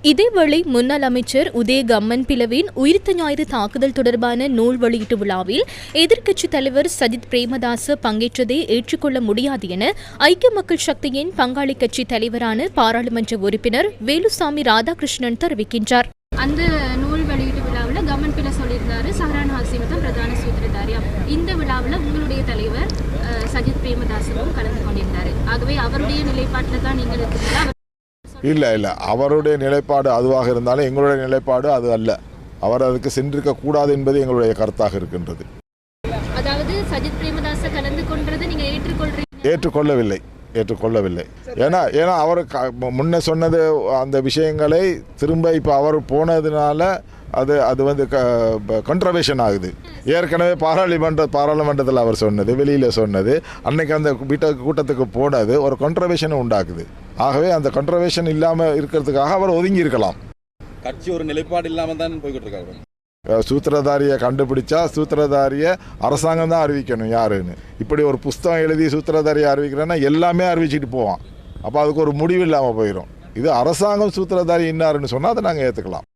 இதேவேளை முன்னாள் அமைச்சர் உதய கம்மன்பிலவின் உயிர்த்த ஞாயிறு தாக்குதல் தொடர்பான நூல் வெளியீட்டு விழாவில் எதிர்க்கட்சித் தலைவர் சஜித் பிரேமதாச பங்கேற்றதை ஏற்றுக்கொள்ள முடியாது என ஐக்கிய மக்கள் சக்தியின் பங்காளி கட்சி தலைவரான பாராளுமன்ற உறுப்பினர் வேலுசாமி ராதாகிருஷ்ணன் தெரிவிக்கின்றார். அந்த நூல் வெளியீட்டு விழாவில் கம்மன்பில சொல்லியிருந்தாரு சஹரான் ஹாசிம் தான் பிரதான சூத்திரதாரி. இந்த விழாவில் உங்களுடைய தலைவர் சஜித் பிரேமதாசவும் கலந்து கொண்டிருந்தார். ஆகவே அவருடைய நிலைப்பாட்டில் தான் நீங்கள் இருக்கிறீங்களா? இல்லை, அவருடைய நிலைப்பாடு அதுவாக இருந்தாலும் எங்களுடைய நிலைப்பாடு அது அல்ல. அவர் அதுக்கு சென்றிருக்க கூடாது என்பது எங்களுடைய கருத்தாக இருக்கின்றது. அதாவது சஜித் பிரேமதாச கலந்து கொண்டதை நீங்கள் ஏற்றுக்கொள்ளவில்லை. ஏன்னா அவர் முன்ன சொன்னது அந்த விஷயங்களை திரும்ப இப்போ அவர் போனதுனால அது வந்து கண்ட்ரவேஷன் ஆகுது. ஏற்கனவே பாராளுமன்றத்தில் அவர் சொன்னது, வெளியில் சொன்னது, அன்னைக்கு அந்த கூட்டத்துக்கு போனது ஒரு கண்ட்ரவேஷனை உண்டாக்குது. ஆகவே அந்த கண்ட்ரவேஷன் இல்லாமல் இருக்கிறதுக்காக அவர் ஒதுங்கி இருக்கலாம். கட்சி ஒரு நிலைப்பாடு இல்லாமல் தான் போய்கிட்டு இருக்காங்க. சூத்திரதாரியை கண்டுபிடிச்சா சூத்திரதாரியை அரசாங்கம் தான் அறிவிக்கணும் யாருன்னு. இப்படி ஒரு புஸ்தகம் எழுதி சூத்திரதாரியை அறிவிக்கிறேன்னா எல்லாமே அறிவிச்சிட்டு போவான். அப்போ அதுக்கு ஒரு முடிவு இல்லாமல் போயிடும். இது அரசாங்கம் சூத்திரதாரி இன்னாருன்னு சொன்னால் அதை நாங்கள் ஏற்றுக்கலாம்.